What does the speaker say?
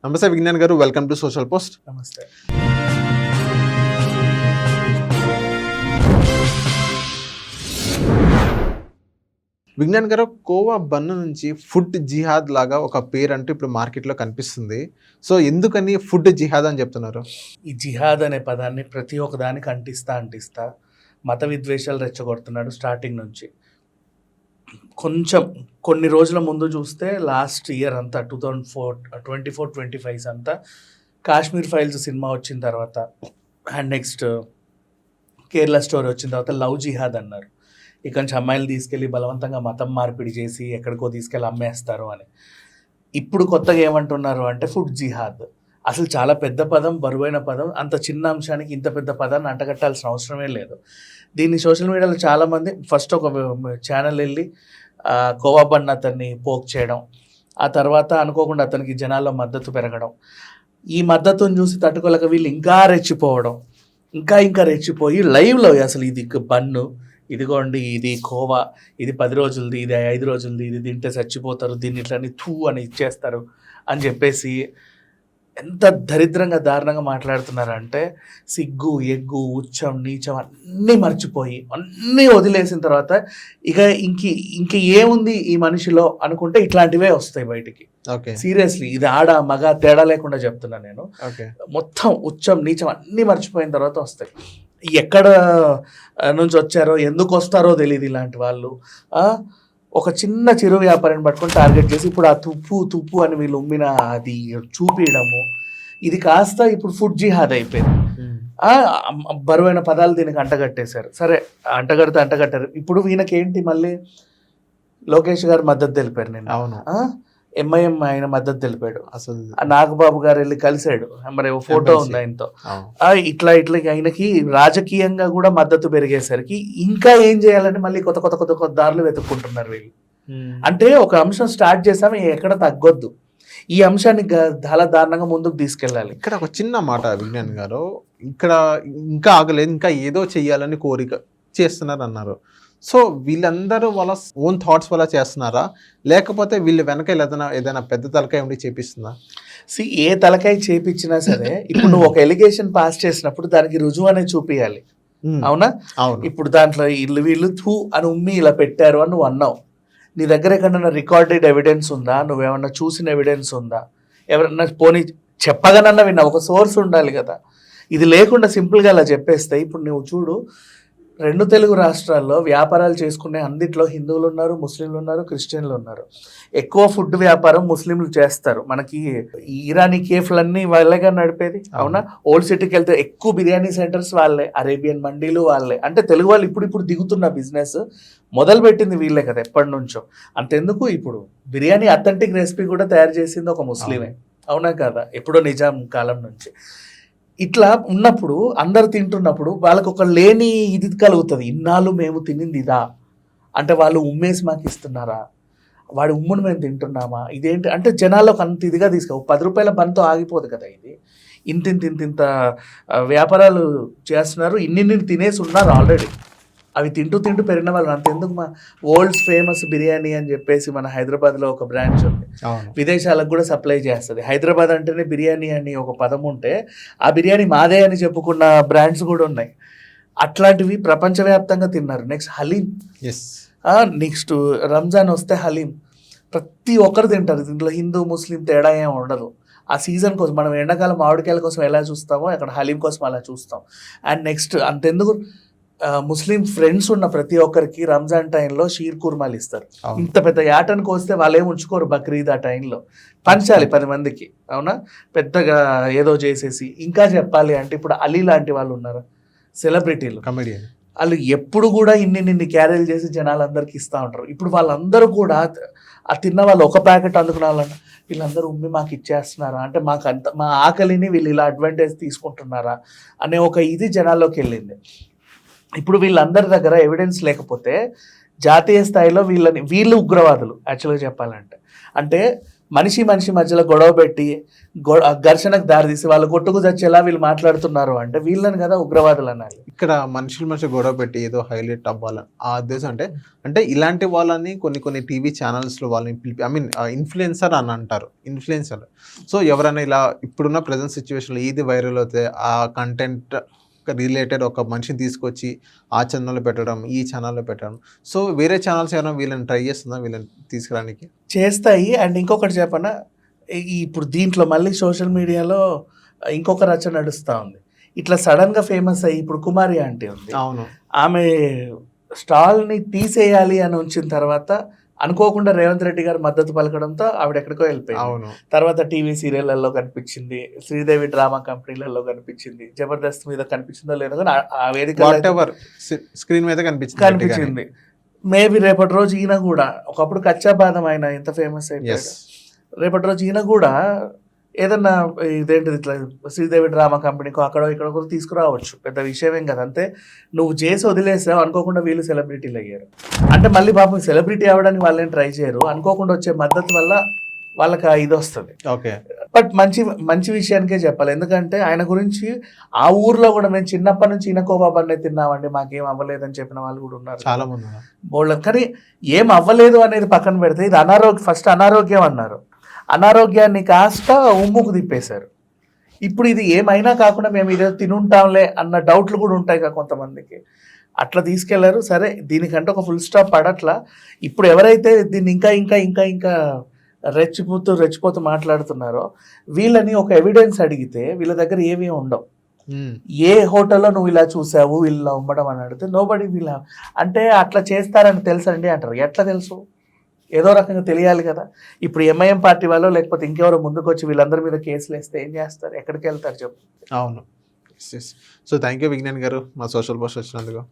నమస్తే విజ్ఞాన్ గారు, welcome to social post. నమస్తే. విజ్ఞాన్ గారు, కోవా బన్ను నుంచి ఫుడ్ జిహాద్ లాగా ఒక పేరు అంటూ ఇప్పుడు మార్కెట్లో కనిపిస్తుంది. సో ఎందుకని ఫుడ్ జిహాద్ అని చెప్తున్నారు? ఈ జిహాద్ అనే పదాన్ని ప్రతి ఒక్క దానికి అంటిస్తా మత విద్వేషాలు రెచ్చగొడుతున్నాడు స్టార్టింగ్ నుంచి. కొంచెం కొన్ని రోజుల ముందు చూస్తే లాస్ట్ ఇయర్ అంతా 2024-25 అంతా కాశ్మీర్ ఫైల్స్ సినిమా వచ్చిన తర్వాత అండ్ నెక్స్ట్ కేరళ స్టోరీ వచ్చిన తర్వాత లవ్ జిహాద్ అన్నారు. ఇక్కడి నుంచి అమ్మాయిలు తీసుకెళ్ళి బలవంతంగా మతం మార్పిడి చేసి ఎక్కడికో తీసుకెళ్ళి అమ్మేస్తారు అని. ఇప్పుడు కొత్తగా ఏమంటున్నారు అంటే ఫుడ్ జిహాద్. అసలు చాలా పెద్ద పదం, బరువైన పదం. అంత చిన్న అంశానికి ఇంత పెద్ద పదాన్ని అంటగట్టాల్సిన అవసరమే లేదు. దీన్ని సోషల్ మీడియాలో చాలామంది ఫస్ట్ ఒక ఛానల్ వెళ్ళి కోవా బన్ అతన్ని పోక్ చేయడం, ఆ తర్వాత అనుకోకుండా అతనికి జనాల్లో మద్దతు పెరగడం, ఈ మద్దతుని చూసి తట్టుకోలేక వీళ్ళు ఇంకా రెచ్చిపోవడం, ఇంకా రెచ్చిపోయి లైవ్లో అసలు ఇది బన్ను, ఇదిగోండి ఇది కోవా, ఇది 10 రోజులది, ఇది 5 రోజులది, ఇది తింటే చచ్చిపోతారు, దీన్ని ఇట్లని థూ అని ఇచ్చేస్తారు అని చెప్పేసి ఎంత దరిద్రంగా దారుణంగా మాట్లాడుతున్నారంటే సిగ్గు, ఎగ్గు, ఉచ్చం, నీచం అన్నీ మర్చిపోయి అన్నీ వదిలేసిన తర్వాత ఇంక ఏముంది ఈ మనిషిలో అనుకుంటే ఇట్లాంటివే వస్తాయి బయటికి. సీరియస్లీ, ఇది ఆడ మగ తేడా లేకుండా చెప్తున్నా నేను. మొత్తం ఉచ్చం, నీచం అన్నీ మర్చిపోయిన తర్వాత వస్తాయి. ఎక్కడ నుంచి వచ్చారో, ఎందుకు వస్తారో తెలియదు ఇలాంటి వాళ్ళు. ఒక చిన్న చిరు వ్యాపారాన్ని పట్టుకొని టార్గెట్ చేసి ఇప్పుడు ఆ తుప్పు అని వీళ్ళు ఉమ్మిన అది చూపించడము, ఇది కాస్త ఇప్పుడు ఫుడ్ జిహాద్ అయిపోయింది. బరువైన పదాలు దీనికి అంటగట్టేశారు. సరే, అంటగట్టారు. ఇప్పుడు వీళ్ళకి ఏంటి, మళ్ళీ లోకేష్ గారు మద్దతు తెలిపారు. నేను అవును, ఎంఐఎం ఆయన మద్దతు తెలిపాడు. అసలు నాగబాబు గారు వెళ్ళి కలిశాడు, మరి ఫోటో ఉంది ఆయనతో. ఇట్లా ఆయనకి రాజకీయంగా కూడా మద్దతు పెరిగేసరికి ఇంకా ఏం చేయాలని మళ్ళీ కొత్త దారులు వెతుక్కుంటున్నారు వీళ్ళు. అంటే ఒక అంశం స్టార్ట్ చేసాము, ఎక్కడ తగ్గొద్దు, ఈ అంశాన్ని చాలా దారుణంగా ముందుకు తీసుకెళ్ళాలి. ఇక్కడ ఒక చిన్న మాట విజ్ఞాన్ గారు, ఇక్కడ ఇంకా ఆగలేదు, ఇంకా ఏదో చెయ్యాలని కోరిక చేస్తున్నారు అన్నారు. సో వీళ్ళందరూ వాళ్ళ ఓన్ థాట్స్ వల్ల చేస్తున్నారా, లేకపోతే వీళ్ళు వెనక ఏదైనా పెద్ద తలకాయ ఉండి చేపిస్తుందా? ఏ తలకాయ చేపించినా సరే ఇప్పుడు నువ్వు ఒక ఎలిగేషన్ పాస్ చేసినప్పుడు దానికి రుజువు అనేది చూపించాలి. అవునా? అవును. ఇప్పుడు దాంట్లో వీళ్ళు థూ అని ఉమ్మి ఇలా పెట్టారు అని నువ్వు అన్నావు. నీ దగ్గర ఎక్కడన్నా రికార్డెడ్ ఎవిడెన్స్ ఉందా? నువ్వేమన్నా చూసిన ఎవిడెన్స్ ఉందా? ఎవరన్నా పోనీ చెప్పగానన్నా విన్నా, ఒక సోర్స్ ఉండాలి కదా. ఇది లేకుండా సింపుల్గా అలా చెప్పేస్తే, ఇప్పుడు నువ్వు చూడు, 2 తెలుగు రాష్ట్రాల్లో వ్యాపారాలు చేసుకునే అన్నిట్లో హిందువులు ఉన్నారు, ముస్లింలు ఉన్నారు, క్రిస్టియన్లు ఉన్నారు. ఎక్కువ ఫుడ్ వ్యాపారం ముస్లింలు చేస్తారు. మనకి ఇరానీ కేఫ్లన్నీ వాళ్ళేగా నడిపేది. అవునా? ఓల్డ్ సిటీకి వెళ్తే ఎక్కువ బిర్యానీ సెంటర్స్ వాళ్ళే, అరేబియన్ మండీలు వాళ్ళే. అంటే తెలుగు వాళ్ళు ఇప్పుడు దిగుతున్న బిజినెస్ మొదలు పెట్టింది వీళ్ళే కదా ఎప్పటి నుంచో. అంతెందుకు, ఇప్పుడు బిర్యానీ అథెంటిక్ రెసిపీ కూడా తయారు చేసింది ఒక ముస్లిమే. అవునా కదా? ఎప్పుడో నిజాం కాలం నుంచి. ఇట్లా ఉన్నప్పుడు అందరు తింటున్నప్పుడు వాళ్ళకు ఒక లేని ఇది కలుగుతుంది. ఇన్నాళ్ళు మేము తినింది ఇదా అంటే వాళ్ళు ఉమ్మేసి మాకు ఇస్తున్నారా, వాడి ఉమ్మును మేము తింటున్నామా, ఇదేంటి అంటే జనాల్లోకి అంత ఇదిగా 10 రూపాయల బంతో ఆగిపోదు కదా. ఇది ఇంత వ్యాపారాలు చేస్తున్నారు, ఇన్ని తినేసి ఉన్నారు ఆల్రెడీ. అవి తింటూ పెరిగిన వాళ్ళు. అంతెందుకు, మా వరల్డ్స్ ఫేమస్ బిర్యానీ అని చెప్పేసి మన హైదరాబాద్లో ఒక బ్రాంచ్ ఉంది, విదేశాలకు కూడా సప్లై చేస్తుంది. హైదరాబాద్ అంటేనే బిర్యానీ అని ఒక పదం ఉంటే ఆ బిర్యానీ మాదే అని చెప్పుకున్న బ్రాండ్స్ కూడా ఉన్నాయి. అట్లాంటివి ప్రపంచవ్యాప్తంగా తిన్నారు. నెక్స్ట్ హలీం, నెక్స్ట్ రంజాన్ వస్తే హలీం ప్రతి ఒక్కరు తింటారు. దీంట్లో హిందూ ముస్లిం తేడా ఏం ఉండదు. ఆ సీజన్ కోసం మనం ఎండాకాలం మామిడికాయల కోసం ఎలా చూస్తామో అక్కడ హలీం కోసం అలా చూస్తాం. అండ్ నెక్స్ట్ అంతెందుకు, ముస్లిం ఫ్రెండ్స్ ఉన్న ప్రతి ఒక్కరికి రంజాన్ టైంలో షీర్ కుర్మాలు ఇస్తారు. ఇంత పెద్ద యాటనికి వస్తే వాళ్ళేం ఉంచుకోరు. బక్రీద్ ఆ టైంలో పంచాలి 10 మందికి. అవునా? పెద్దగా ఏదో చేసేసి. ఇంకా చెప్పాలి అంటే ఇప్పుడు అలీ లాంటి వాళ్ళు ఉన్నారు, సెలబ్రిటీలు, కమెడియన్. వాళ్ళు ఎప్పుడు కూడా ఇన్ని క్యారీలు చేసి జనాలందరికీ ఇస్తూ ఉంటారు. ఇప్పుడు వాళ్ళందరూ కూడా ఆ తిన్న వాళ్ళు ఒక ప్యాకెట్ అందుకున్న వాళ్ళంటే వీళ్ళందరూ ఉమ్మి మాకు ఇచ్చేస్తున్నారా, అంటే మా ఆకలిని వీళ్ళు ఇలా అడ్వాంటేజ్ తీసుకుంటున్నారా అనే ఒక ఇది జనాల్లోకి వెళ్ళింది. ఇప్పుడు వీళ్ళందరి దగ్గర ఎవిడెన్స్ లేకపోతే జాతీయ స్థాయిలో వీళ్ళు ఉగ్రవాదులు యాక్చువల్గా చెప్పాలంటే. అంటే మనిషి మనిషి మధ్యలో గొడవ పెట్టి ఘర్షణకు దారితీసి వాళ్ళు కొట్టుకు చచ్చేలా వీళ్ళు మాట్లాడుతున్నారు అంటే వీళ్ళని కదా ఉగ్రవాదులు అనాలి. ఇక్కడ మనుషుల మధ్య గొడవ పెట్టి ఏదో హైలైట్ అవ్వాలని ఆ ఉద్దేశం అంటే ఇలాంటి వాళ్ళని కొన్ని టీవీ ఛానల్స్లో వాళ్ళని పిలిపి ఇన్ఫ్లుయెన్సర్ అని అంటారు, ఇన్ఫ్లుయెన్సర్. సో ఎవరైనా ఇలా ఇప్పుడున్న ప్రజెంట్ సిచ్యువేషన్లో ఏది వైరల్ అవుతే ఆ కంటెంట్ రిలేటెడ్ ఒక మనిషిని తీసుకొచ్చి ఆ ఛానల్లో పెట్టడం, ఈ ఛానల్లో పెట్టడం. సో వేరే ఛానల్స్ ఏమైనా వీళ్ళని ట్రై చేస్తుందా వీళ్ళని తీసుకురానికి? చేస్తాయి. అండ్ ఇంకొకటి చెప్పనా, ఇప్పుడు దీంట్లో మళ్ళీ సోషల్ మీడియాలో ఇంకొక రచ నడుస్తూ ఉంది. ఇట్లా సడన్గా ఫేమస్ అయ్యి ఇప్పుడు కుమారి ఆంటీ ఉంది, అవును, ఆమె స్టాల్ని తీసేయాలి అని ఉంచిన తర్వాత అనుకోకుండా రేవంత్ రెడ్డి గారు మద్దతు పలకడంతో ఆవిడ ఎక్కడికో వెళ్ళిపోయింది. అవును, తర్వాత టీవీ సీరియళ్లలో కనిపించింది, శ్రీదేవి డ్రామా కంపెనీలలో కనిపించింది, జబర్దస్త్ మీద కనిపించిందో లేదో కానీ ఆ వేదిక స్క్రీన్ మీద కనిపించింది. మేబీ రేపటి రోజు ఈయన కూడా, ఒకప్పుడు కచ్చా బాదం ఆయన ఎంత ఫేమస్ అయిపోయాడు, రేపటి రోజు ఈయన కూడా ఏదన్నా ఇదేంటిది ఇట్లా శ్రీదేవి డ్రామా కంపెనీకో అక్కడో ఇక్కడ కూడా తీసుకురావచ్చు, పెద్ద విషయం ఏం కదా. అంతే, నువ్వు చేసి వదిలేసావు, అనుకోకుండా వీళ్ళు సెలబ్రిటీలు అయ్యారు అంటే మళ్ళీ పాపం సెలబ్రిటీ అవ్వడానికి వాళ్ళేం ట్రై చేయరు, అనుకోకుండా వచ్చే మద్దతు వల్ల వాళ్ళకి ఇది వస్తుంది. ఓకే, బట్ మంచి విషయానికే చెప్పాలి. ఎందుకంటే ఆయన గురించి ఆ ఊర్లో కూడా మేము చిన్నప్పటి నుంచి ఈనకోబాబన్నే తిన్నామండి, మాకేం అవ్వలేదని చెప్పిన వాళ్ళు కూడా ఉన్నారు చాలా మంది. బోల్డ్. కానీ ఏం అవ్వలేదు అనేది పక్కన పెడితే ఇది ఫస్ట్ అనారోగ్యం అన్నారు, అనారోగ్యాన్ని కాస్త ఉమ్ముకు తిప్పేశారు. ఇప్పుడు ఇది ఏమైనా కాకుండా మేము ఇదే తినుంటాంలే అన్న డౌట్లు కూడా ఉంటాయి కదా కొంతమందికి, అట్లా తీసుకెళ్లారు. సరే, దీనికంటే ఒక ఫుల్ స్టాప్ పడట్లా. ఇప్పుడు ఎవరైతే దీన్ని ఇంకా ఇంకా ఇంకా ఇంకా రెచ్చిపోతూ మాట్లాడుతున్నారో వీళ్ళని ఒక ఎవిడెన్స్ అడిగితే వీళ్ళ దగ్గర ఏమీ ఉండవు. ఏ హోటల్లో నువ్వు ఇలా చూసావు వీళ్ళ ఉమ్మడం అని అడిగితే నోబడి వీళ్ళ అంటే అట్లా చేస్తారని తెలుసండి అంటారు. ఎట్లా తెలుసు? ఏదో రకంగా తెలియాలి కదా. ఇప్పుడు ఎంఐఎం పార్టీ వాళ్ళు లేకపోతే ఇంకెవరో ముందుకు వచ్చి వీళ్ళందరి మీద కేసులు వేస్తే ఏం చేస్తారు, ఎక్కడికి వెళ్తారు చెప్పు. అవును. సో థ్యాంక్ యూ విజ్ఞాన్ గారు మా సోషల్ పోస్ట్ వచ్చినందుకు.